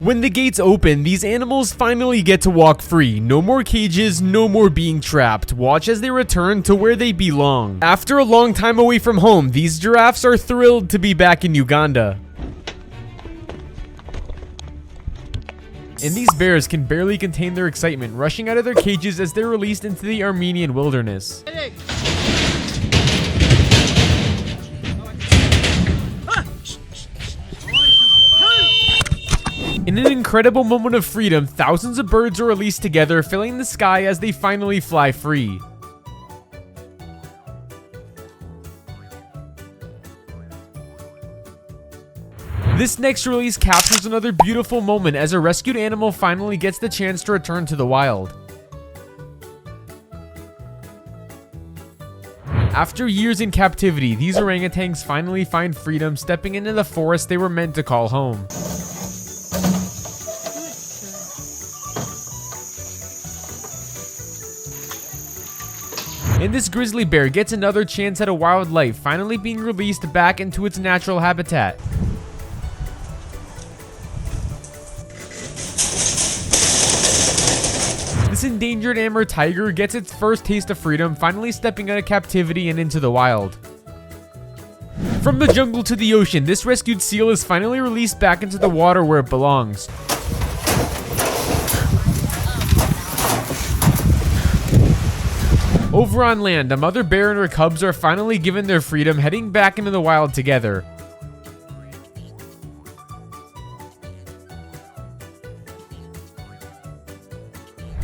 When the gates open, these animals finally get to walk free. No more cages, no more being trapped. Watch as they return to where they belong. After a long time away from home, these giraffes are thrilled to be back in Uganda. And these bears can barely contain their excitement, rushing out of their cages as they're released into the Armenian wilderness. In an incredible moment of freedom, thousands of birds are released together, filling the sky as they finally fly free. This next release captures another beautiful moment as a rescued animal finally gets the chance to return to the wild. After years in captivity, these orangutans finally find freedom, stepping into the forest they were meant to call home. And this grizzly bear gets another chance at a wildlife, finally being released back into its natural habitat. This endangered Amur tiger gets its first taste of freedom, finally stepping out of captivity and into the wild. From the jungle to the ocean, this rescued seal is finally released back into the water where it belongs. Over on land, a mother bear and her cubs are finally given their freedom, heading back into the wild together.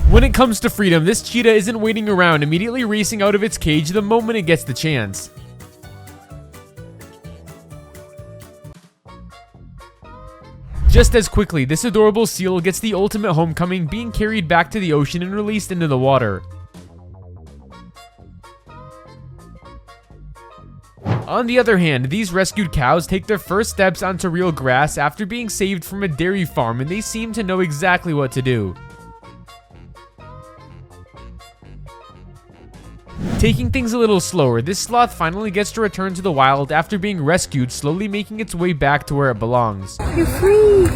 When it comes to freedom, this cheetah isn't waiting around, immediately racing out of its cage the moment it gets the chance. Just as quickly, this adorable seal gets the ultimate homecoming, being carried back to the ocean and released into the water. On the other hand, these rescued cows take their first steps onto real grass after being saved from a dairy farm, and they seem to know exactly what to do. Taking things a little slower, this sloth finally gets to return to the wild after being rescued, slowly making its way back to where it belongs. You're free!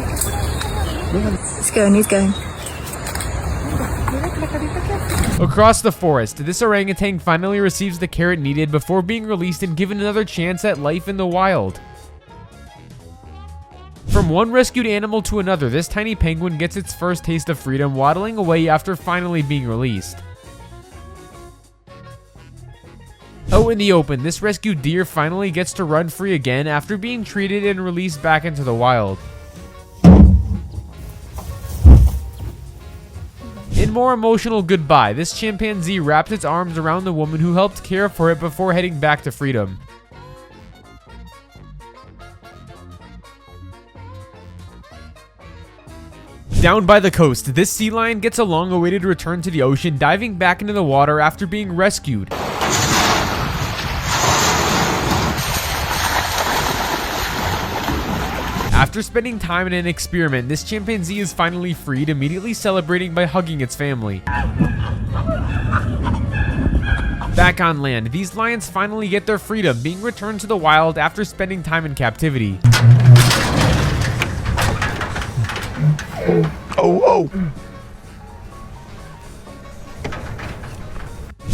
He's going. Across the forest, this orangutan finally receives the care it needed before being released and given another chance at life in the wild. From one rescued animal to another, this tiny penguin gets its first taste of freedom, waddling away after finally being released. Out in the open, this rescued deer finally gets to run free again after being treated and released back into the wild. In more emotional goodbye, this chimpanzee wrapped its arms around the woman who helped care for it before heading back to freedom. Down by the coast, this sea lion gets a long-awaited return to the ocean, diving back into the water after being rescued. After spending time in an experiment, this chimpanzee is finally freed, immediately celebrating by hugging its family. Back on land, these lions finally get their freedom, being returned to the wild after spending time in captivity.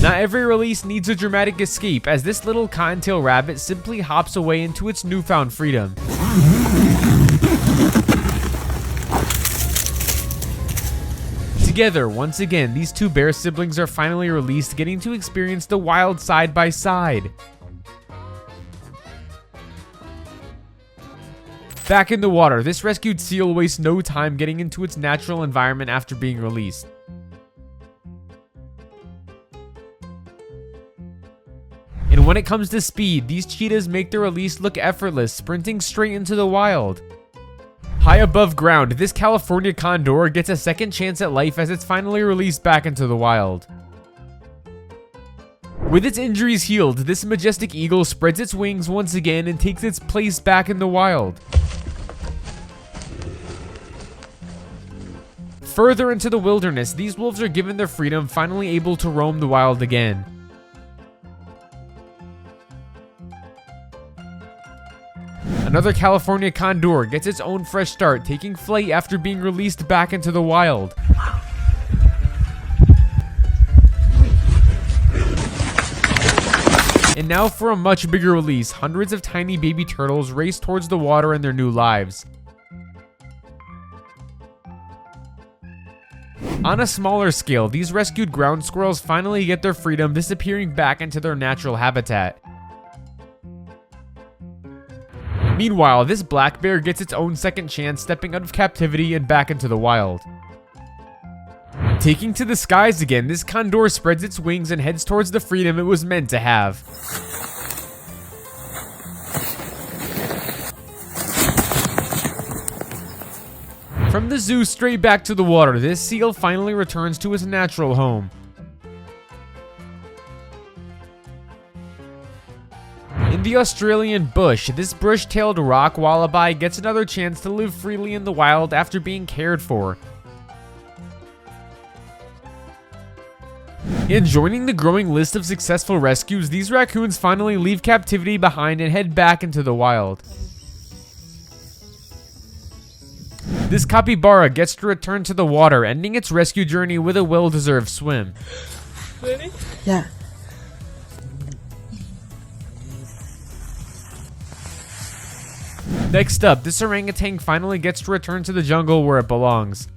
Not every release needs a dramatic escape, as this little cottontail rabbit simply hops away into its newfound freedom. Together, once again, these two bear siblings are finally released, getting to experience the wild side by side. Back in the water, this rescued seal wastes no time getting into its natural environment after being released. And when it comes to speed, these cheetahs make the release look effortless, sprinting straight into the wild. High above ground, this California condor gets a second chance at life as it's finally released back into the wild. With its injuries healed, this majestic eagle spreads its wings once again and takes its place back in the wild. Further into the wilderness, these wolves are given their freedom, finally able to roam the wild again. Another California condor gets its own fresh start, taking flight after being released back into the wild. And now for a much bigger release, hundreds of tiny baby turtles race towards the water and their new lives. On a smaller scale, these rescued ground squirrels finally get their freedom, disappearing back into their natural habitat. Meanwhile, this black bear gets its own second chance, stepping out of captivity and back into the wild. Taking to the skies again, this condor spreads its wings and heads towards the freedom it was meant to have. From the zoo straight back to the water, this seal finally returns to its natural home. In the Australian bush, this brush-tailed rock wallaby gets another chance to live freely in the wild after being cared for. In joining the growing list of successful rescues, these raccoons finally leave captivity behind and head back into the wild. This capybara gets to return to the water, ending its rescue journey with a well-deserved swim. Ready? Yeah. Next up, this orangutan finally gets to return to the jungle where it belongs.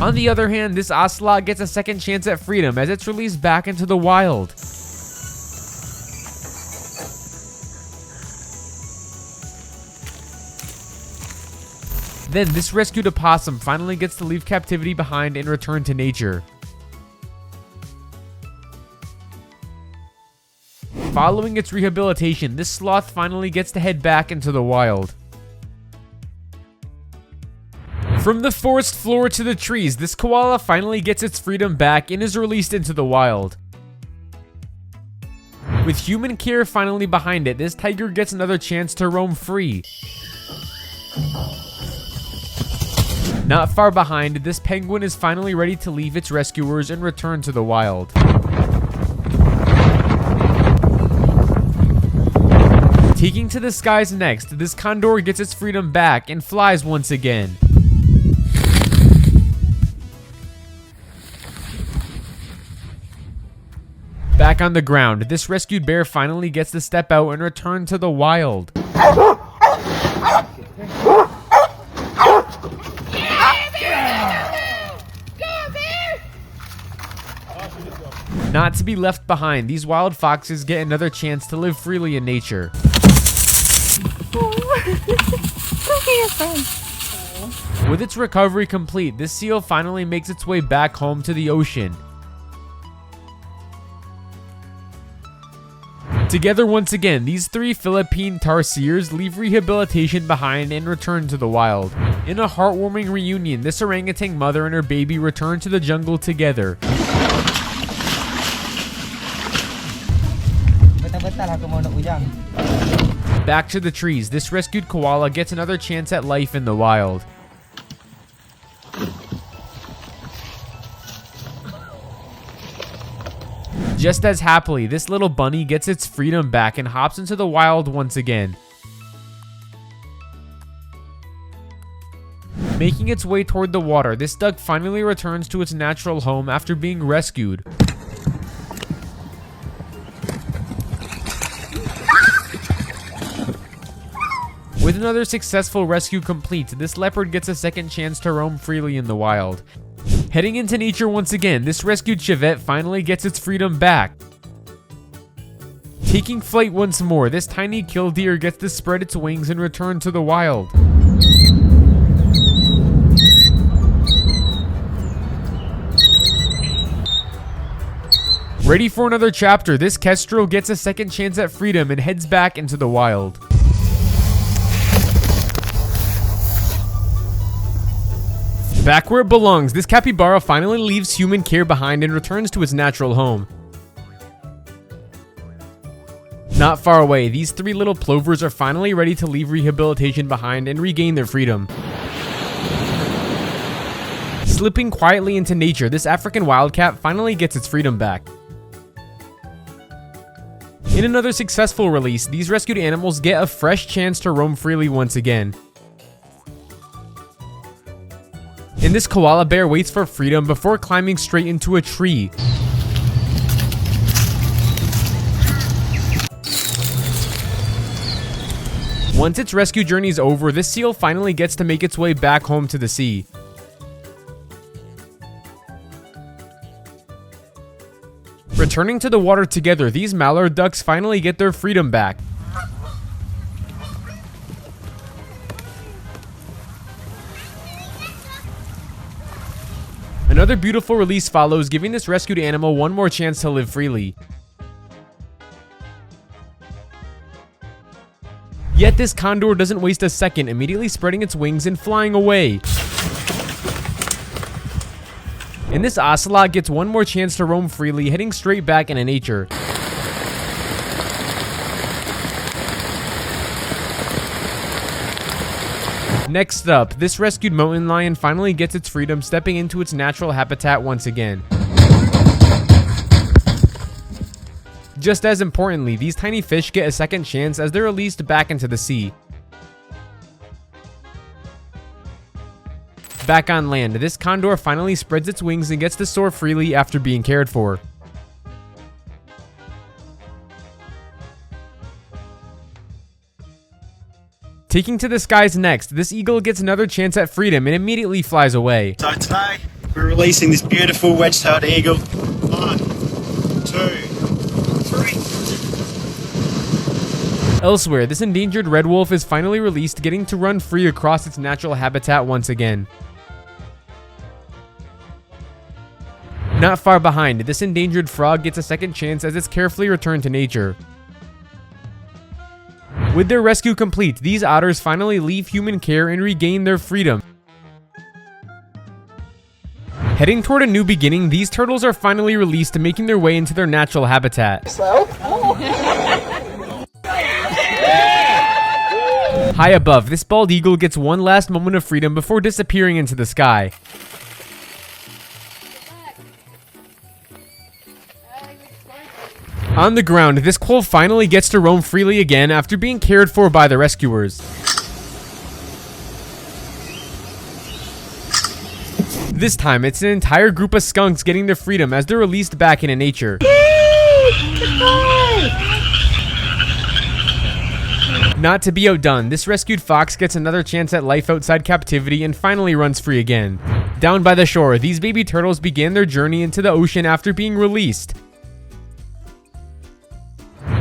On the other hand, this ocelot gets a second chance at freedom as it's released back into the wild. Then this rescued opossum finally gets to leave captivity behind and return to nature. Following its rehabilitation, this sloth finally gets to head back into the wild. From the forest floor to the trees, this koala finally gets its freedom back and is released into the wild. With human care finally behind it, this tiger gets another chance to roam free. Not far behind, this penguin is finally ready to leave its rescuers and return to the wild. Taking to the skies next, this condor gets its freedom back and flies once again. Back on the ground, this rescued bear finally gets to step out and return to the wild. Not to be left behind, these wild foxes get another chance to live freely in nature. With its recovery complete, this seal finally makes its way back home to the ocean. Together once again, these three Philippine tarsiers leave rehabilitation behind and return to the wild. In a heartwarming reunion, this orangutan mother and her baby return to the jungle together. Back to the trees, this rescued koala gets another chance at life in the wild. Just as happily, this little bunny gets its freedom back and hops into the wild once again. Making its way toward the water, this duck finally returns to its natural home after being rescued. With another successful rescue complete, this leopard gets a second chance to roam freely in the wild. Heading into nature once again, this rescued civet finally gets its freedom back. Taking flight once more, this tiny killdeer gets to spread its wings and return to the wild. Ready for another chapter, this kestrel gets a second chance at freedom and heads back into the wild. Back where it belongs, this capybara finally leaves human care behind and returns to its natural home. Not far away, these three little plovers are finally ready to leave rehabilitation behind and regain their freedom. Slipping quietly into nature, this African wildcat finally gets its freedom back. In another successful release, these rescued animals get a fresh chance to roam freely once again. And this koala bear waits for freedom before climbing straight into a tree. Once its rescue journey is over, this seal finally gets to make its way back home to the sea. Returning to the water together, these mallard ducks finally get their freedom back. Another beautiful release follows, giving this rescued animal one more chance to live freely. Yet this condor doesn't waste a second, immediately spreading its wings and flying away. And this ocelot gets one more chance to roam freely, heading straight back into nature. Next up, this rescued mountain lion finally gets its freedom, stepping into its natural habitat once again. Just as importantly, these tiny fish get a second chance as they're released back into the sea. Back on land, this condor finally spreads its wings and gets to soar freely after being cared for. Taking to the skies next, this eagle gets another chance at freedom and immediately flies away. So today, we're releasing this beautiful wedge-tailed eagle. 1, 2, 3. Elsewhere, this endangered red wolf is finally released, getting to run free across its natural habitat once again. Not far behind, this endangered frog gets a second chance as it's carefully returned to nature. With their rescue complete, these otters finally leave human care and regain their freedom. Heading toward a new beginning, these turtles are finally released, making their way into their natural habitat. High above, this bald eagle gets one last moment of freedom before disappearing into the sky. On the ground, this quoll finally gets to roam freely again after being cared for by the rescuers. This time, it's an entire group of skunks getting their freedom as they're released back into nature. Not to be outdone, this rescued fox gets another chance at life outside captivity and finally runs free again. Down by the shore, these baby turtles began their journey into the ocean after being released.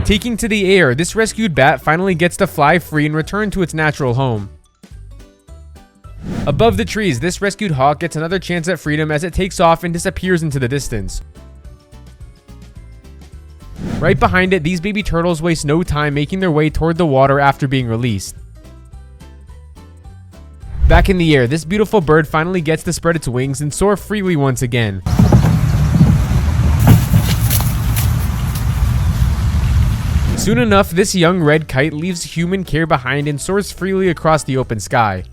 Taking to the air, this rescued bat finally gets to fly free and return to its natural home. Above the trees, this rescued hawk gets another chance at freedom as it takes off and disappears into the distance. Right behind it, these baby turtles waste no time making their way toward the water after being released. Back in the air, this beautiful bird finally gets to spread its wings and soar freely once again. Soon enough, this young red kite leaves human care behind and soars freely across the open sky.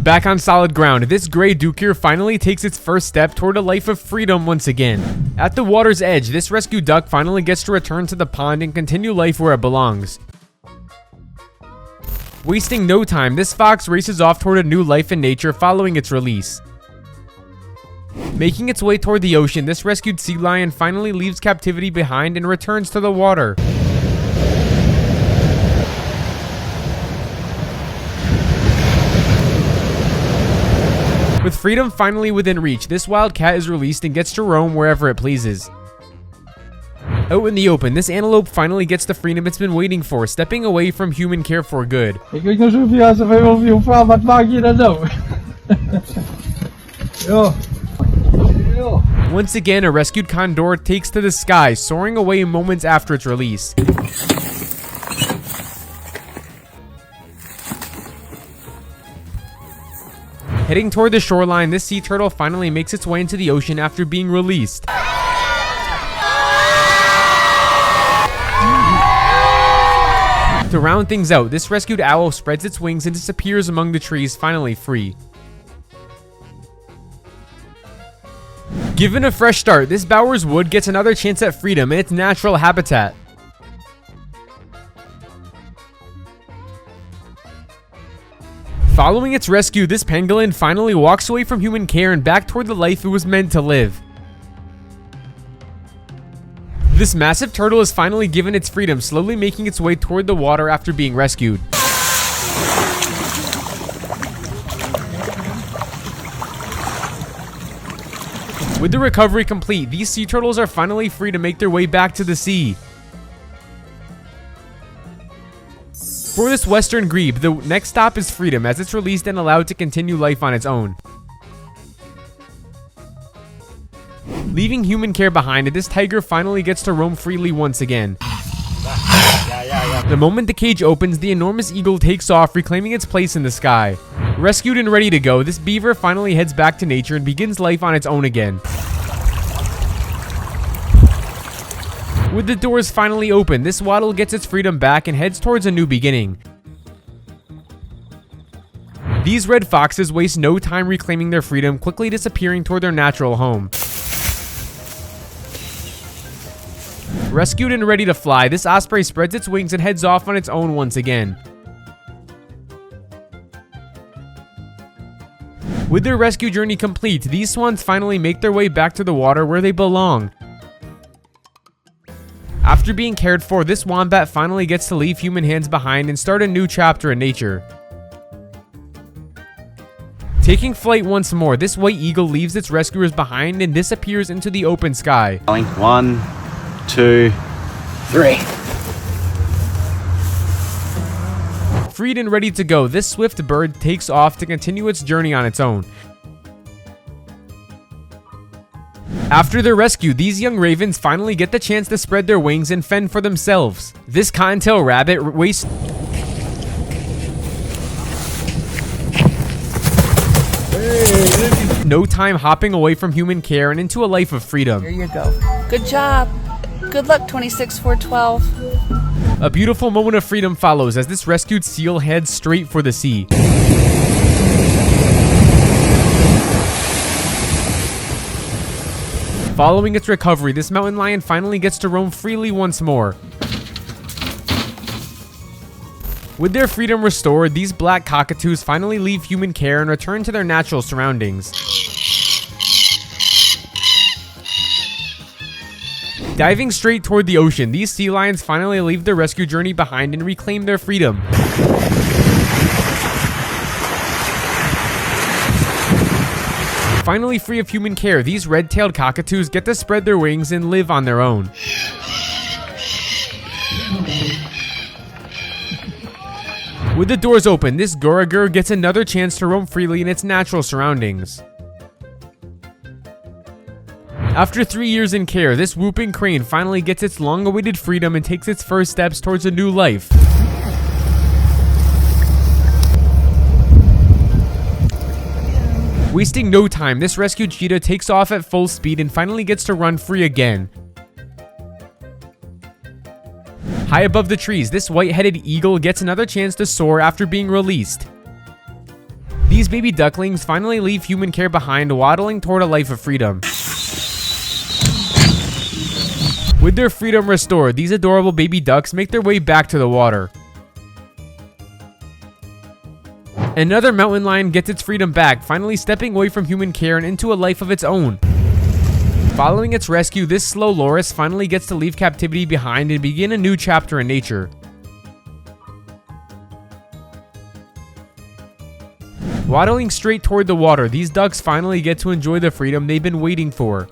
Back on solid ground, this gray duiker finally takes its first step toward a life of freedom once again. At the water's edge, this rescued duck finally gets to return to the pond and continue life where it belongs. Wasting no time, this fox races off toward a new life in nature following its release. Making its way toward the ocean, this rescued sea lion finally leaves captivity behind and returns to the water. With freedom finally within reach, this wild cat is released and gets to roam wherever it pleases. Out in the open, this antelope finally gets the freedom it's been waiting for, stepping away from human care for good. Ik weet niet of je zoveel van vrouw, wat maak je dan zo? Ja. Once again, a rescued condor takes to the sky, soaring away moments after its release. Heading toward the shoreline, this sea turtle finally makes its way into the ocean after being released. To round things out, this rescued owl spreads its wings and disappears among the trees, finally free. Given a fresh start, this Bowers Wood gets another chance at freedom in its natural habitat. Following its rescue, this pangolin finally walks away from human care and back toward the life it was meant to live. This massive turtle is finally given its freedom, slowly making its way toward the water after being rescued. With the recovery complete, these sea turtles are finally free to make their way back to the sea. For this western grebe, the next stop is freedom, as it's released and allowed to continue life on its own. Leaving human care behind, this tiger finally gets to roam freely once again. The moment the cage opens, the enormous eagle takes off, reclaiming its place in the sky. Rescued and ready to go, this beaver finally heads back to nature and begins life on its own again. With the doors finally open, this waddle gets its freedom back and heads towards a new beginning. These red foxes waste no time reclaiming their freedom, quickly disappearing toward their natural home. Rescued and ready to fly, this osprey spreads its wings and heads off on its own once again. With their rescue journey complete, these swans finally make their way back to the water where they belong. After being cared for, this wombat finally gets to leave human hands behind and start a new chapter in nature. Taking flight once more, this white eagle leaves its rescuers behind and disappears into the open sky. 1, 2, 3. Freed and ready to go, this swift bird takes off to continue its journey on its own. After their rescue, these young ravens finally get the chance to spread their wings and fend for themselves. This cottontail rabbit wastes no time hopping away from human care and into a life of freedom. Here you go. Good job. Good luck, 26-4-12. A beautiful moment of freedom follows as this rescued seal heads straight for the sea. Following its recovery, this mountain lion finally gets to roam freely once more. With their freedom restored, these black cockatoos finally leave human care and return to their natural surroundings. Diving straight toward the ocean, these sea lions finally leave their rescue journey behind and reclaim their freedom. Finally free of human care, these red-tailed cockatoos get to spread their wings and live on their own. With the doors open, this guragur gets another chance to roam freely in its natural surroundings. After 3 years in care, this whooping crane finally gets its long-awaited freedom and takes its first steps towards a new life. Wasting no time, this rescued cheetah takes off at full speed and finally gets to run free again. High above the trees, this white-headed eagle gets another chance to soar after being released. These baby ducklings finally leave human care behind, waddling toward a life of freedom. With their freedom restored, these adorable baby ducks make their way back to the water. Another mountain lion gets its freedom back, finally stepping away from human care and into a life of its own. Following its rescue, this slow loris finally gets to leave captivity behind and begin a new chapter in nature. Waddling straight toward the water, these ducks finally get to enjoy the freedom they've been waiting for.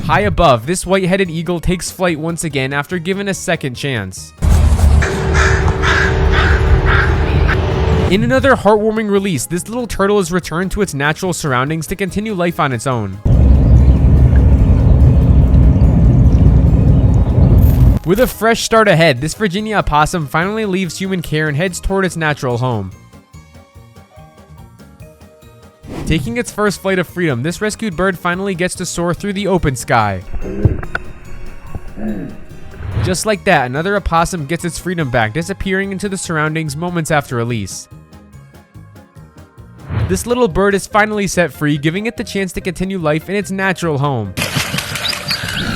High above, this white-headed eagle takes flight once again after given a second chance. In another heartwarming release, this little turtle is returned to its natural surroundings to continue life on its own. With a fresh start ahead, this Virginia opossum finally leaves human care and heads toward its natural home. Taking its first flight of freedom, this rescued bird finally gets to soar through the open sky. Just like that, another opossum gets its freedom back, disappearing into the surroundings moments after release. This little bird is finally set free, giving it the chance to continue life in its natural home.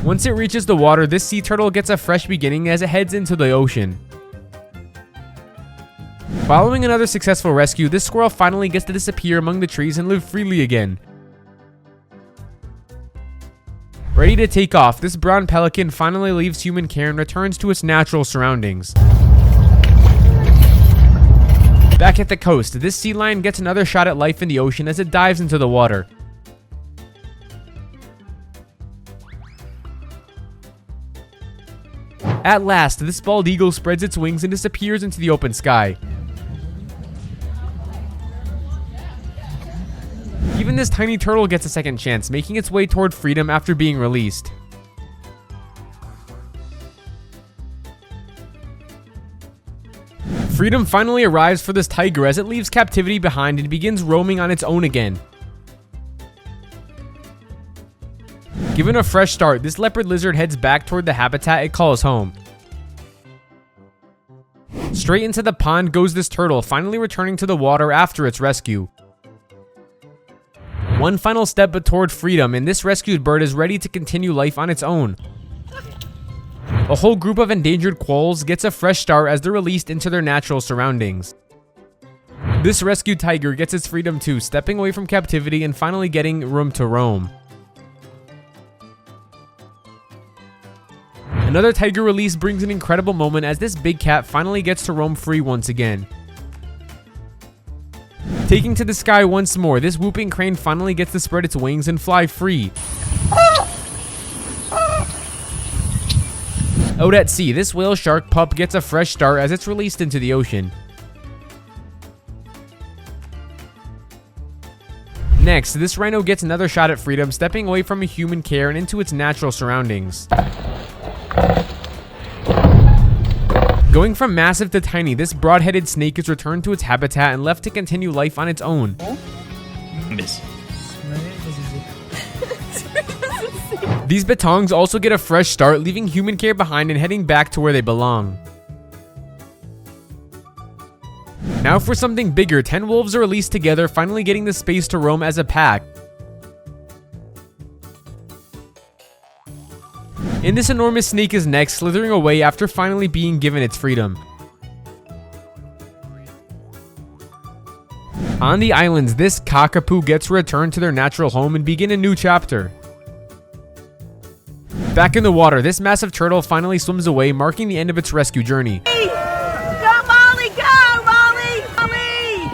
Once it reaches the water, this sea turtle gets a fresh beginning as it heads into the ocean. Following another successful rescue, this squirrel finally gets to disappear among the trees and live freely again. Ready to take off, this brown pelican finally leaves human care and returns to its natural surroundings. Back at the coast, this sea lion gets another shot at life in the ocean as it dives into the water. At last, this bald eagle spreads its wings and disappears into the open sky. Even this tiny turtle gets a second chance, making its way toward freedom after being released. Freedom finally arrives for this tiger as it leaves captivity behind and begins roaming on its own again. Given a fresh start, this leopard lizard heads back toward the habitat it calls home. Straight into the pond goes this turtle, finally returning to the water after its rescue. One final step but toward freedom, and this rescued bird is ready to continue life on its own. A whole group of endangered quolls gets a fresh start as they're released into their natural surroundings. This rescued tiger gets its freedom too, stepping away from captivity and finally getting room to roam. Another tiger release brings an incredible moment as this big cat finally gets to roam free once again. Taking to the sky once more, this whooping crane finally gets to spread its wings and fly free. Out at sea, this whale shark pup gets a fresh start as it's released into the ocean. Next, this rhino gets another shot at freedom, stepping away from human care and into its natural surroundings. Going from massive to tiny, this broad-headed snake is returned to its habitat and left to continue life on its own. These batongs also get a fresh start, leaving human care behind and heading back to where they belong. Now for something bigger, 10 wolves are released together, finally getting the space to roam as a pack. And this enormous snake is next, slithering away after finally being given its freedom. On the islands, this cockapoo gets returned to their natural home and begin a new chapter. Back in the water, this massive turtle finally swims away, marking the end of its rescue journey. Go, Molly! Go, Molly! Molly!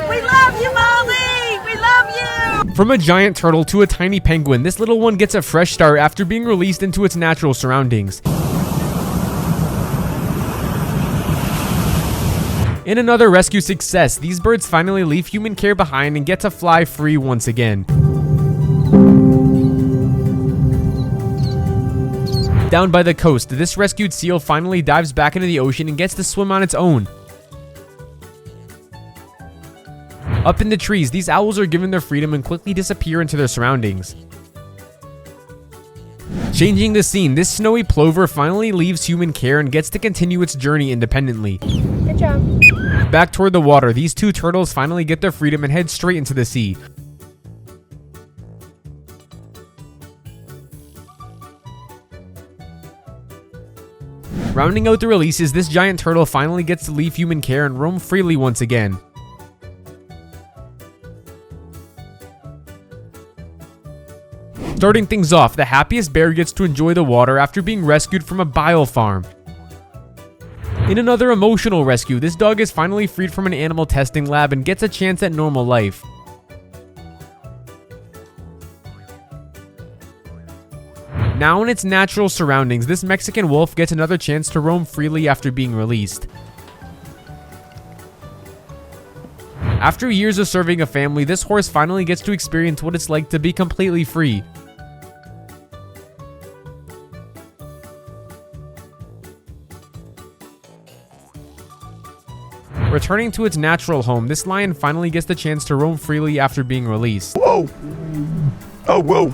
We love you, Molly! We love you! From a giant turtle to a tiny penguin, this little one gets a fresh start after being released into its natural surroundings. In another rescue success, these birds finally leave human care behind and get to fly free once again. Down by the coast, this rescued seal finally dives back into the ocean and gets to swim on its own. Up in the trees, these owls are given their freedom and quickly disappear into their surroundings. Changing the scene, this snowy plover finally leaves human care and gets to continue its journey independently. Good job. Back toward the water, these two turtles finally get their freedom and head straight into the sea. Rounding out the releases, this giant turtle finally gets to leave human care and roam freely once again. Starting things off, the happiest bear gets to enjoy the water after being rescued from a bile farm. In another emotional rescue, this dog is finally freed from an animal testing lab and gets a chance at normal life. Now in its natural surroundings, this Mexican wolf gets another chance to roam freely after being released. After years of serving a family, this horse finally gets to experience what it's like to be completely free. Returning to its natural home, this lion finally gets the chance to roam freely after being released. Whoa! Oh, whoa!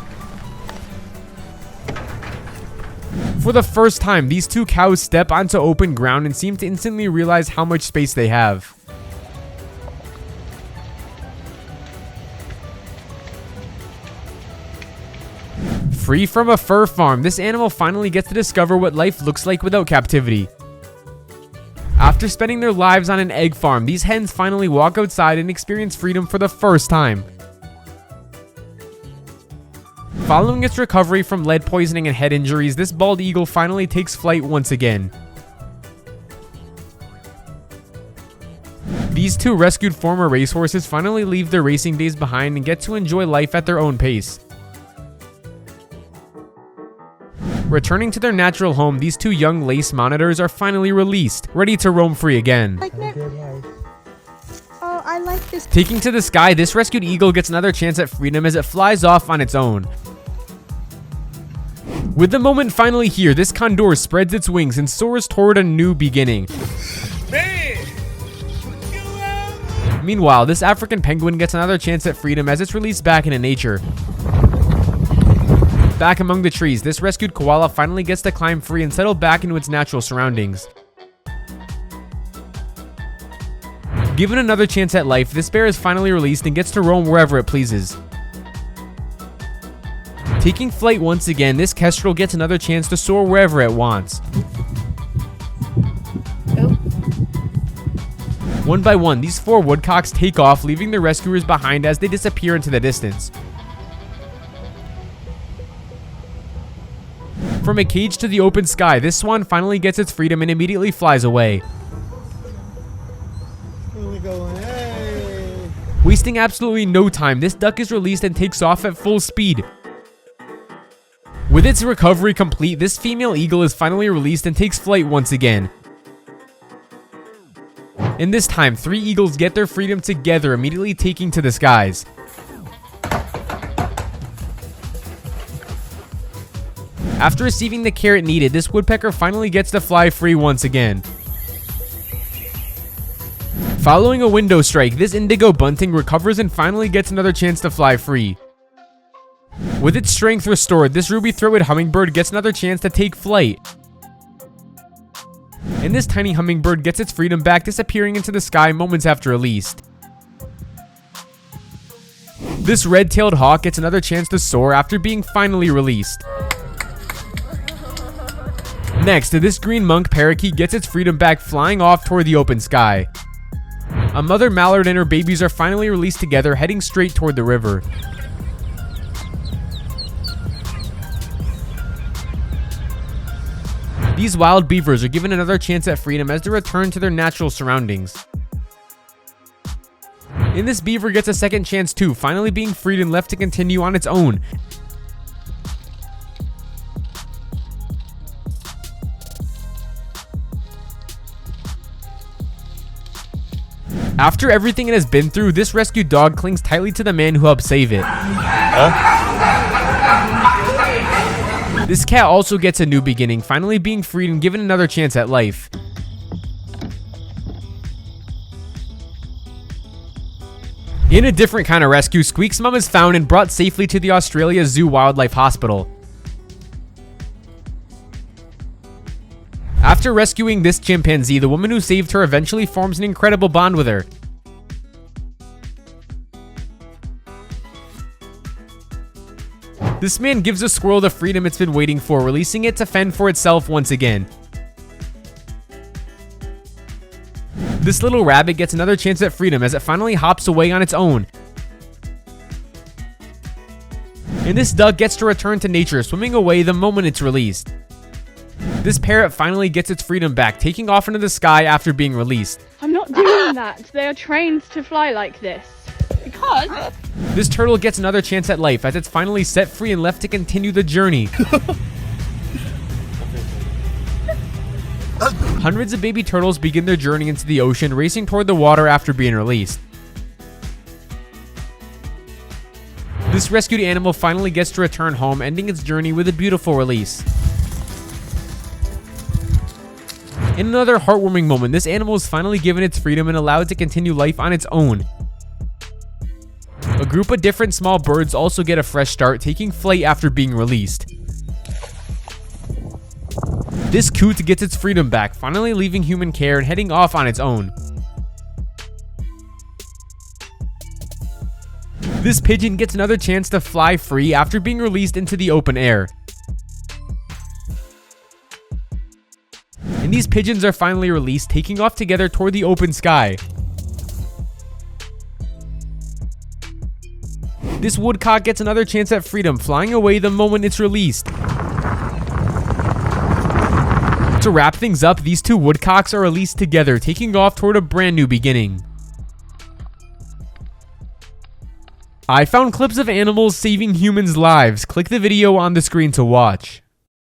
For the first time, these two cows step onto open ground and seem to instantly realize how much space they have. Free from a fur farm, this animal finally gets to discover what life looks like without captivity. After spending their lives on an egg farm, these hens finally walk outside and experience freedom for the first time. Following its recovery from lead poisoning and head injuries, this bald eagle finally takes flight once again. These two rescued former racehorses finally leave their racing days behind and get to enjoy life at their own pace. Returning to their natural home, these two young lace monitors are finally released, ready to roam free again. Oh, I like this. Taking to the sky, this rescued eagle gets another chance at freedom as it flies off on its own. With the moment finally here, this condor spreads its wings and soars toward a new beginning. Meanwhile, this African penguin gets another chance at freedom as it's released back into nature. Back among the trees, this rescued koala finally gets to climb free and settle back into its natural surroundings. Given another chance at life, this bear is finally released and gets to roam wherever it pleases. Taking flight once again, this kestrel gets another chance to soar wherever it wants. One by one, these four woodcocks take off, leaving their rescuers behind as they disappear into the distance. From a cage to the open sky, this swan finally gets its freedom and immediately flies away. Wasting absolutely no time, this duck is released and takes off at full speed. With its recovery complete, this female eagle is finally released and takes flight once again. In this time, 3 eagles get their freedom together, immediately taking to the skies. After receiving the care it needed, this woodpecker finally gets to fly free once again. Following a window strike, this indigo bunting recovers and finally gets another chance to fly free. With its strength restored, this ruby-throated hummingbird gets another chance to take flight. And this tiny hummingbird gets its freedom back, disappearing into the sky moments after released. This red-tailed hawk gets another chance to soar after being finally released. Next, this green monk parakeet gets its freedom back, flying off toward the open sky. A mother mallard and her babies are finally released together, heading straight toward the river. These wild beavers are given another chance at freedom as they return to their natural surroundings. And this beaver gets a second chance too, finally being freed and left to continue on its own. After everything it has been through, this rescued dog clings tightly to the man who helped save it. This cat also gets a new beginning, finally being freed and given another chance at life. In a different kind of rescue, Squeak's mom is found and brought safely to the Australia Zoo Wildlife Hospital. After rescuing this chimpanzee, the woman who saved her eventually forms an incredible bond with her. This man gives the squirrel the freedom it's been waiting for, releasing it to fend for itself once again. This little rabbit gets another chance at freedom as it finally hops away on its own. And this duck gets to return to nature, swimming away the moment it's released. This parrot finally gets its freedom back, taking off into the sky after being released. I'm not doing that. They are trained to fly like this. Because This turtle gets another chance at life as it's finally set free and left to continue the journey. Hundreds of baby turtles begin their journey into the ocean, racing toward the water after being released. This rescued animal finally gets to return home, ending its journey with a beautiful release. In another heartwarming moment, this animal is finally given its freedom and allowed to continue life on its own. A group of different small birds also get a fresh start, taking flight after being released. This coot gets its freedom back, finally leaving human care and heading off on its own. This pigeon gets another chance to fly free after being released into the open air. And these pigeons are finally released, taking off together toward the open sky. This woodcock gets another chance at freedom, flying away the moment it's released. To wrap things up, these two woodcocks are released together, taking off toward a brand new beginning. I found clips of animals saving humans' lives. Click the video on the screen to watch.